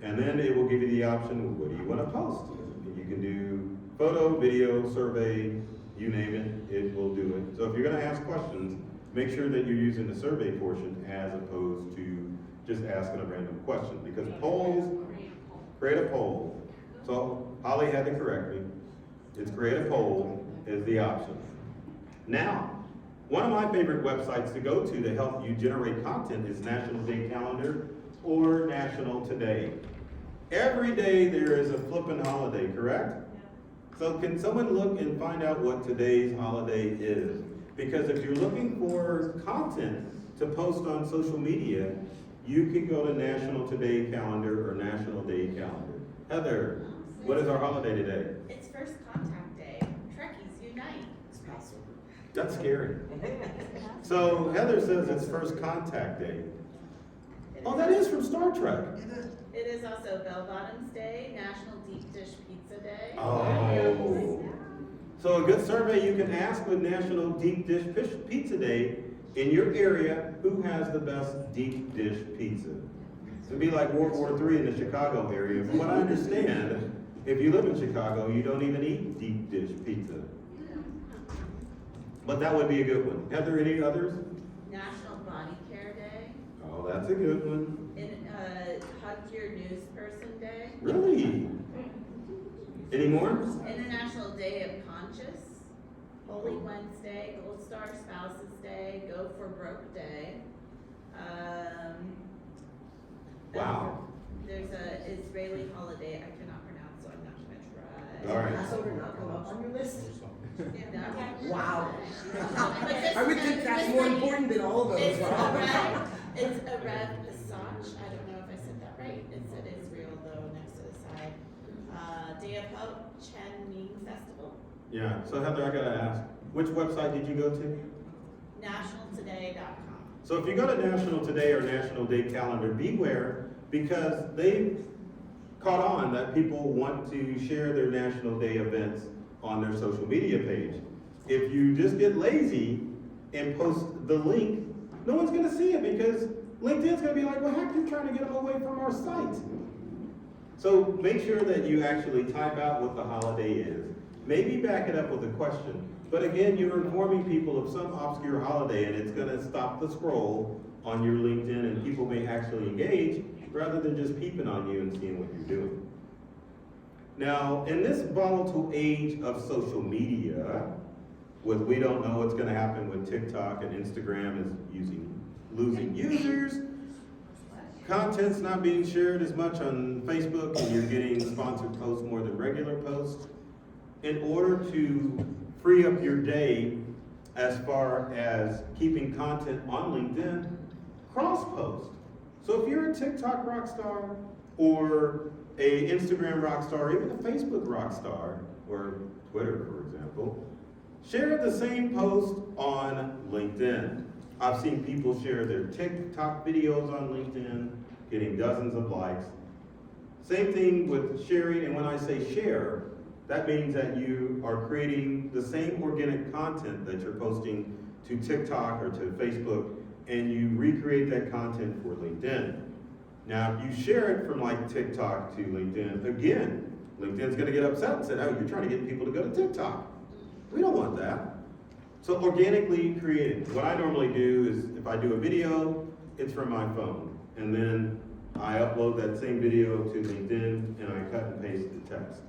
And then it will give you the option, what do you want to post? You can do photo, video, survey, you name it, it will do it. So if you're going to ask questions, make sure that you're using the survey portion as opposed to just asking a random question. Because polls, create a poll. So Holly had to correct me. It's create a poll is the option. Now, one of my favorite websites to go to help you generate content is National Day Calendar or National Today. Every day there is a flippin' holiday, correct? So can someone look and find out what today's holiday is? Because if you're looking for content to post on social media, you can go to National Today Calendar or National Day Calendar. Heather, what is our holiday today? It's First Contact Day. Trekkies unite. It's Passover. That's scary. So Heather says it's First Contact Day. Oh, that is from Star Trek. It is also Bell Bottoms Day, National Deep Dish Pizza Day. Oh. So a good survey you can ask with National Deep Dish Pizza Day in your area, who has the best deep dish pizza? It'd be like World War III in the Chicago area. From what I understand, If you live in Chicago, you don't even eat deep dish pizza. But that would be a good one. Heather, any others? National Body Care Day, Oh, that's a good one. Hug Your News Person Day, Really? Any more? International Day of Conscious, Holy Wednesday, Gold Star Spouses Day, Go for Broke Day. Wow. There's a Israeli holiday I cannot pronounce, so I'm not gonna try. All right. Passover not come up on your list? No. Wow. But this- I would think that's more important than all of those. It's a Rev Pesach, I don't know if I said that right, it said Israel though, next to the side. Day of Hope, Chen Ming Festival, Yeah, so Heather, I gotta ask, which website did you go to? nationaltoday.com. So if you go to National Today or National Day Calendar, beware, because they've caught on that people want to share their National Day events on their social media page. If you just get lazy and post the link, no one's gonna see it because LinkedIn's gonna be like, well, heck, you're trying to get them away from our site. So make sure that you actually type out what the holiday is. Maybe back it up with a question. But again, you're informing people of some obscure holiday and it's gonna stop the scroll on your LinkedIn and people may actually engage rather than just peeping on you and seeing what you're doing. Now, in this volatile age of social media, with we don't know what's gonna happen with TikTok and Instagram is losing users, content's not being shared as much on Facebook and you're getting sponsored posts more than regular posts. In order to free up your day as far as keeping content on LinkedIn, cross-post. So if you're a TikTok rock star or a Instagram rock star, even a Facebook rock star, or Twitter, for example, share the same post on LinkedIn. I've seen people share their TikTok videos on LinkedIn, getting dozens of likes. Same thing with sharing, and when I say share, that means that you are creating the same organic content that you're posting to TikTok or to Facebook, and you recreate that content for LinkedIn. Now, if you share it from like TikTok to LinkedIn, again, LinkedIn's gonna get upset and say, oh, you're trying to get people to go to TikTok. We don't want that. So organically creating. What I normally do is if I do a video, it's from my phone. And then I upload that same video to LinkedIn and I cut and paste the text.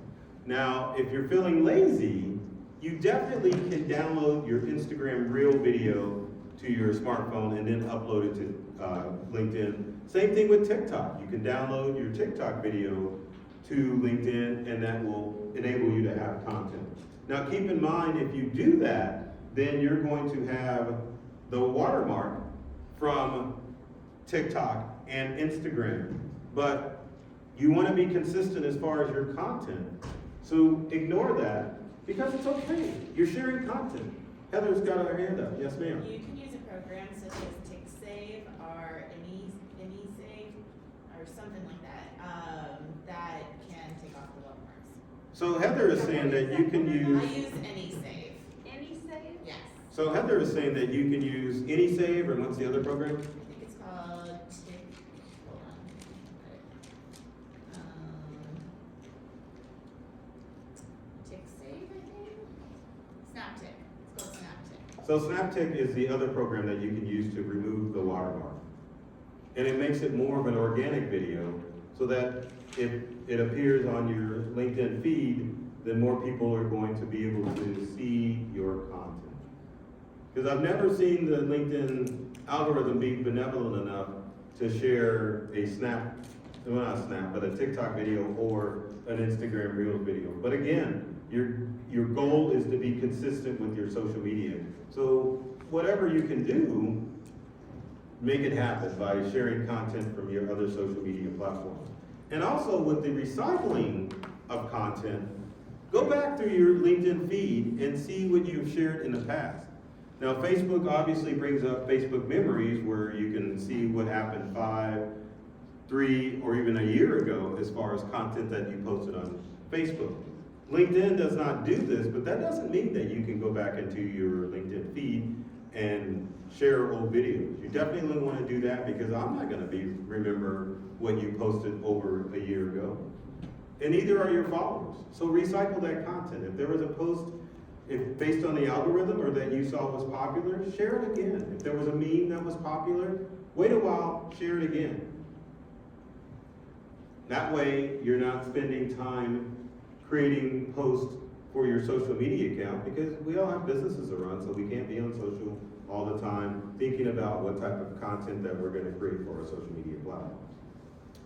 Now, if you're feeling lazy, you definitely can download your Instagram Reel video to your smartphone and then upload it to LinkedIn. Same thing with TikTok. You can download your TikTok video to LinkedIn and that will enable you to have content. Now keep in mind, if you do that, then you're going to have the watermark from TikTok and Instagram. But you want to be consistent as far as your content. So ignore that because it's okay. You're sharing content. Heather's got her hand up. Yes, ma'am. You can use a program such as TickSave or AnySave or something like that, that can take off the watermarks. So Heather is saying that you can I use. use AnySave. AnySave? Yes. So Heather is saying that you can use AnySave, or what's the other program? I think it's called hold on. TickSave, I think? SnapTick. It's called SnapTick. So SnapTick is the other program that you can use to remove the watermark. And it makes it more of an organic video so that if it appears on your LinkedIn feed, then more people are going to be able to see your content. Because I've never seen the LinkedIn algorithm be benevolent enough to share a but a TikTok video or an Instagram Reel video. But again, your goal is to be consistent with your social media. So whatever you can do, make it happen by sharing content from your other social media platforms. And also with the recycling of content, go back through your LinkedIn feed and see what you've shared in the past. Now, Facebook obviously brings up Facebook memories where you can see what happened 5, 3, or even a year ago as far as content that you posted on Facebook. LinkedIn does not do this, but that doesn't mean that you can go back into your LinkedIn feed and share old videos. You definitely want to do that because I'm not going to remember what you posted over a year ago. and neither are your followers. So recycle that content. If there was a post, if based on the algorithm or that you saw was popular, share it again. If there was a meme that was popular, wait a while, share it again. That way, you're not spending time creating posts for your social media account, because we all have businesses to run, so we can't be on social all the time thinking about what type of content that we're going to create for our social media platforms.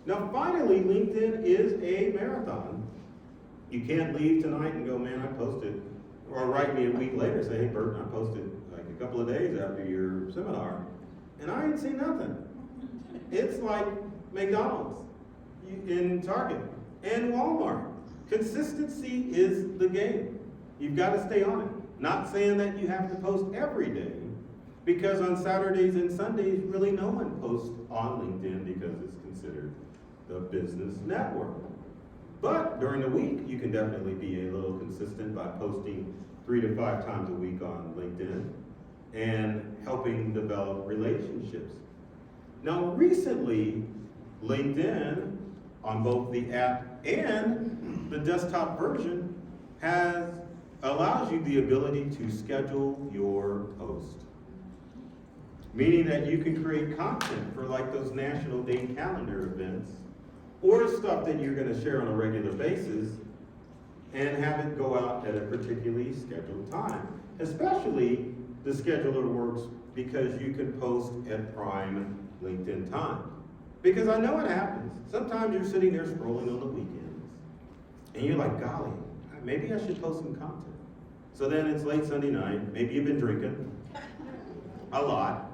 Now, finally, LinkedIn is a marathon. You can't leave tonight and go, man, I posted, or write me a week later and say, hey, Burton, I posted like a couple of days after your seminar, and I ain't seen nothing. It's like McDonald's in Target and Walmart. Consistency is the game. You've got to stay on it. Not saying that you have to post every day, because on Saturdays and Sundays, really no one posts on LinkedIn because it's considered the business network. But during the week, you can definitely be a little consistent by posting 3 to 5 times a week on LinkedIn and helping develop relationships. Now, recently, LinkedIn, on both the app and the desktop version, allows you the ability to schedule your post. Meaning that you can create content for like those National Day calendar events, or stuff that you're gonna share on a regular basis, and have it go out at a particularly scheduled time. Especially, the scheduler works because you can post at prime LinkedIn time. Because I know it happens. Sometimes you're sitting there scrolling on the weekends, and you're like, golly, maybe I should post some content. So then it's late Sunday night, maybe you've been drinking a lot,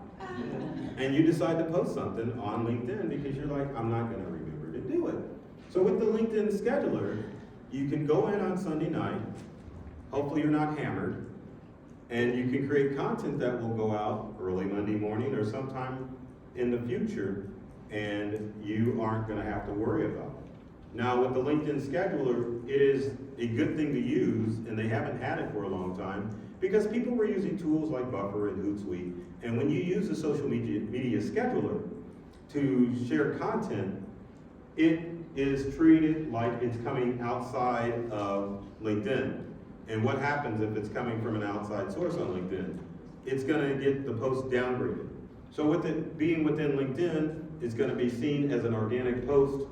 and you decide to post something on LinkedIn because you're like, I'm not gonna remember to do it. So with the LinkedIn scheduler, you can go in on Sunday night, hopefully you're not hammered, and you can create content that will go out early Monday morning or sometime in the future, and you aren't gonna have to worry about it. Now with the LinkedIn scheduler, it is a good thing to use, and they haven't had it for a long time, because people were using tools like Buffer and Hootsuite, and when you use a social media scheduler to share content, it is treated like it's coming outside of LinkedIn. And what happens if it's coming from an outside source on LinkedIn? It's gonna get the post downgraded. So with it being within LinkedIn, it's gonna be seen as an organic post,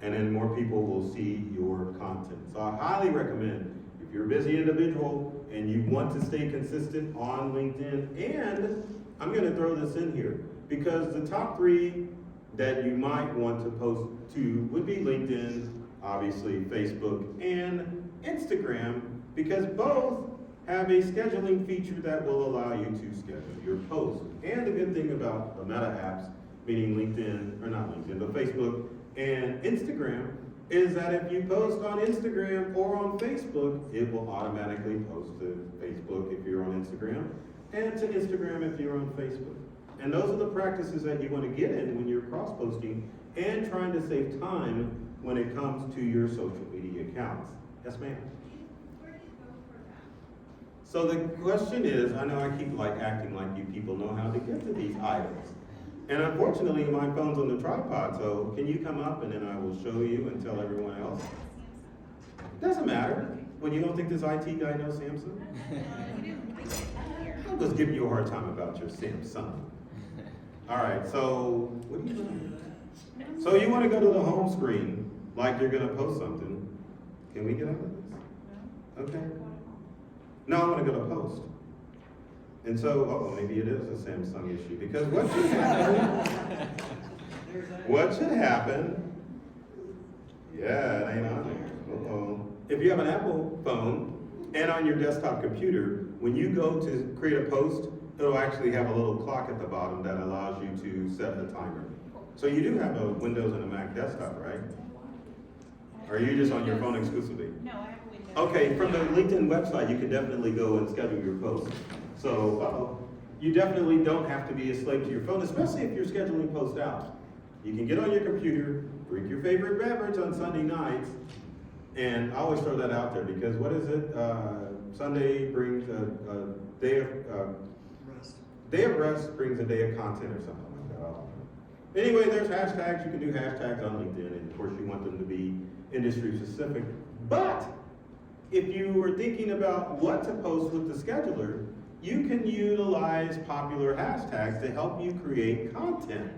and then more people will see your content. So I highly recommend, if you're a busy individual and you want to stay consistent on LinkedIn, and I'm gonna throw this in here, because the top 3 that you might want to post to would be LinkedIn, obviously Facebook, and Instagram, because both have a scheduling feature that will allow you to schedule your post. And the good thing about the meta apps, meaning LinkedIn, or not LinkedIn, but Facebook and Instagram, is that if you post on Instagram or on Facebook, it will automatically post to Facebook if you're on Instagram, and to Instagram if you're on Facebook. And those are the practices that you want to get in when you're cross-posting and trying to save time when it comes to your social media accounts. Yes, ma'am? Where do you go for that? So the question is, I know I keep like acting like you people know how to get to these items. And unfortunately, my phone's on the tripod, so can you come up and then I will show you and tell everyone else? Doesn't matter. When you don't think this IT guy knows Samsung? I'll just give you a hard time about your Samsung. All right, so what are you doing? So you want to go to the home screen like you're going to post something. Can we get out of this? Okay. No, I want to go to post. And so, maybe it is a Samsung issue, because what should happen, yeah, it ain't on there. If you have an Apple phone and on your desktop computer, when you go to create a post, it'll actually have a little clock at the bottom that allows you to set the timer. So you do have a Windows and a Mac desktop, right? Or are you just on your phone exclusively? No, I have a window. Okay, from the LinkedIn website, you can definitely go and schedule your post. So, you definitely don't have to be a slave to your phone, especially if you're scheduling posts out. You can get on your computer, drink your favorite beverage on Sunday nights, and I always throw that out there because what is it? Sunday brings a day of Rest. Day of rest brings a day of content or something like that. I don't know. Anyway, there's hashtags. You can do hashtags on LinkedIn, and of course you want them to be industry specific. But if you were thinking about what to post with the scheduler, you can utilize popular hashtags to help you create content.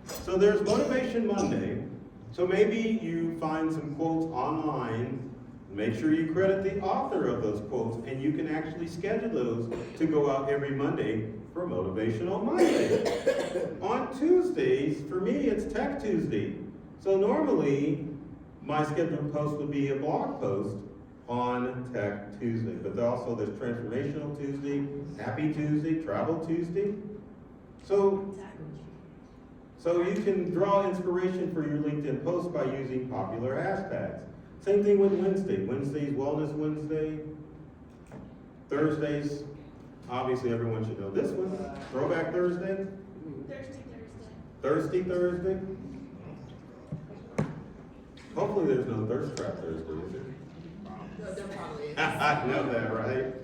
So there's Motivation Monday. So maybe you find some quotes online, make sure you credit the author of those quotes, and you can actually schedule those to go out every Monday for Motivational Monday. On Tuesdays, for me, it's Tech Tuesday. So normally, my scheduled post would be a blog post on Tech Tuesday, but also there's Transformational Tuesday, Happy Tuesday, Travel Tuesday. So you can draw inspiration for your LinkedIn post by using popular hashtags. Same thing with Wednesday. Wednesday's Wellness Wednesday. Thursdays, obviously everyone should know this one. Throwback Thursday. Thirsty Thursday. Hopefully there's no Thirst Trap Thursday, is there? No, there probably is. I know that, right?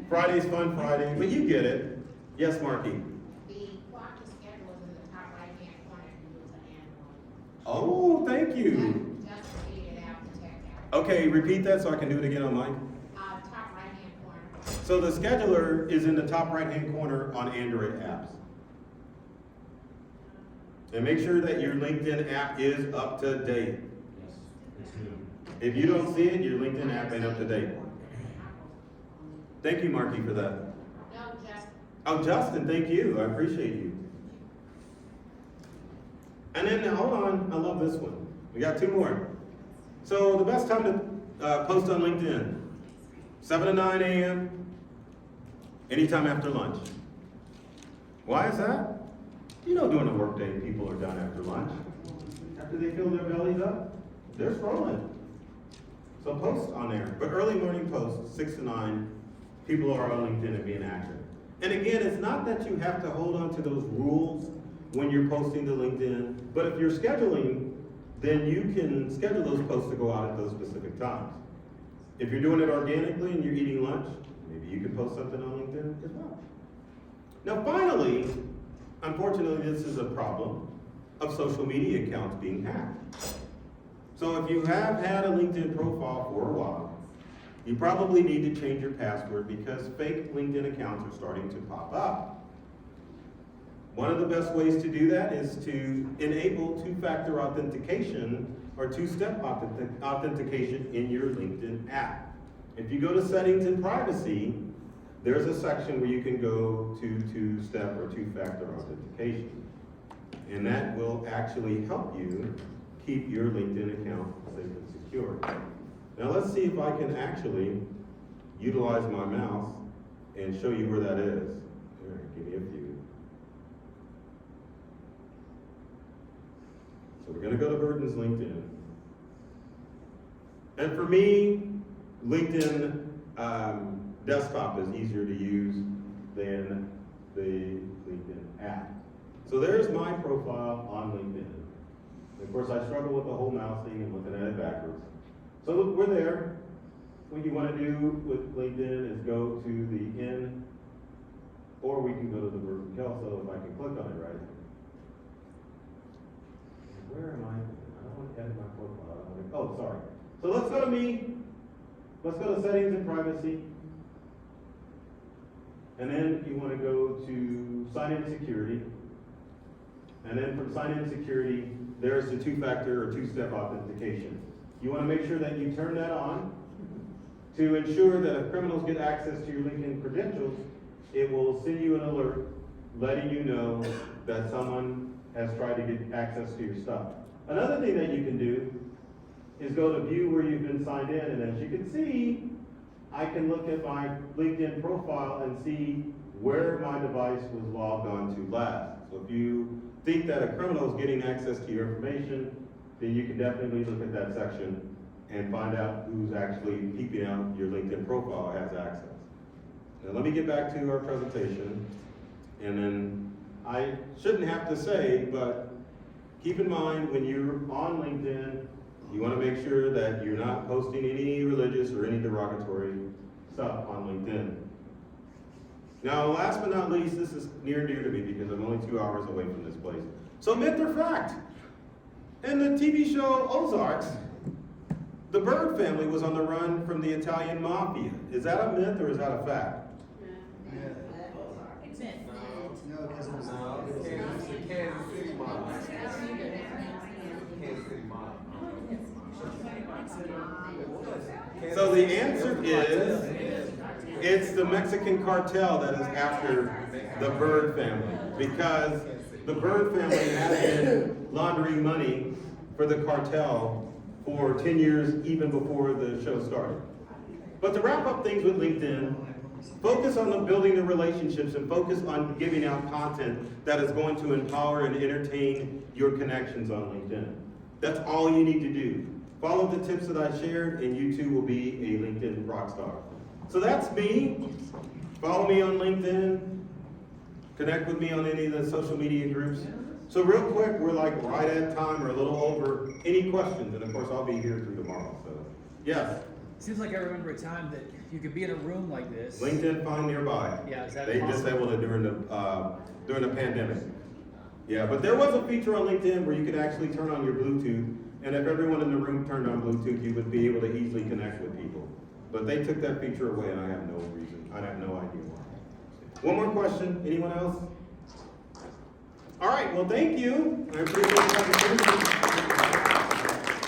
Friday's Fun Friday, but you get it. Yes, Marky? The quarter schedule is in the top right-hand corner if you use an Android. Oh, thank you. Just read it out to check out. Okay, repeat that so I can do it again on mine. Top right-hand corner. So the scheduler is in the top right-hand corner on Android apps. And make sure that your LinkedIn app is up to date. Yes, it's new. If you don't see it, your LinkedIn app ain't up to date. Thank you, Marky, for that. No, just Oh, Justin, thank you. I appreciate you. And then, hold on, I love this one. We got two more. So the best time to post on LinkedIn, 7 to 9 a.m., anytime after lunch. Why is that? You know, during the workday, people are done after lunch. After they fill their bellies up, they're scrolling. So post on there. But early morning posts, 6 to 9, people are on LinkedIn and being active. And again, it's not that you have to hold on to those rules when you're posting to LinkedIn, but if you're scheduling, then you can schedule those posts to go out at those specific times. If you're doing it organically and you're eating lunch, maybe you can post something on LinkedIn as well. Now finally, unfortunately, this is a problem of social media accounts being hacked. So if you have had a LinkedIn profile for a while, you probably need to change your password because fake LinkedIn accounts are starting to pop up. One of the best ways to do that is to enable two-factor authentication or two-step authentication in your LinkedIn app. If you go to settings and privacy, there's a section where you can go to two-step or two-factor authentication. And that will actually help you keep your LinkedIn account safe and secure. Now let's see if I can actually utilize my mouse and show you where that is. All right, give me a few. So we're gonna go to Burton's LinkedIn. And for me, LinkedIn desktop is easier to use than the LinkedIn app. So there's my profile on LinkedIn. Of course, I struggle with the whole mouse thing and looking at it backwards. So look, we're there. What you want to do with LinkedIn is go to the in, or we can go to the Burton Kelso if I can click on it right. Where am I? I don't want to edit my profile. Oh, sorry. So let's go to me. Let's go to settings and privacy. And then you want to go to sign-in security. And then from sign-in security, there's the two-factor or two-step authentication. You want to make sure that you turn that on to ensure that if criminals get access to your LinkedIn credentials, it will send you an alert letting you know that someone has tried to get access to your stuff. Another thing that you can do is go to view where you've been signed in, and as you can see, I can look at my LinkedIn profile and see where my device was logged on to last. So if you think that a criminal is getting access to your information, then you can definitely look at that section and find out who's actually peeping out your LinkedIn profile has access. Now let me get back to our presentation, and then I shouldn't have to say, but keep in mind when you're on LinkedIn, you want to make sure that you're not posting any religious or any derogatory stuff on LinkedIn. Now, last but not least, this is near and dear to me because I'm only 2 hours away from this place. So myth or fact? In the TV show Ozarks, The Bird family was on the run from the Italian mafia. Is that a myth or is that a fact? No, because it was. So the answer is, it's the Mexican cartel that is after the Bird family, because the Bird family has been laundering money for the cartel for 10 years, even before the show started. But to wrap up things with LinkedIn, focus on building the relationships and focus on giving out content that is going to empower and entertain your connections on LinkedIn. That's all you need to do. Follow the tips that I shared and you too will be a LinkedIn rock star. So that's me. Follow me on LinkedIn. Connect with me on any of the social media groups. So real quick, we're like right at time or a little over. Any questions? And of course I'll be here through tomorrow. So yes. Seems like I remember a time that you could be in a room like this. LinkedIn Find Nearby. Yeah, is that They possible? disabled it during the pandemic. Yeah, but there was a feature on LinkedIn where you could actually turn on your Bluetooth, and if everyone in the room turned on Bluetooth, you would be able to easily connect with people. But they took that feature away, and I have no reason. I have no idea why. One more question. Anyone else? All right. Well, thank you. I appreciate the opportunity.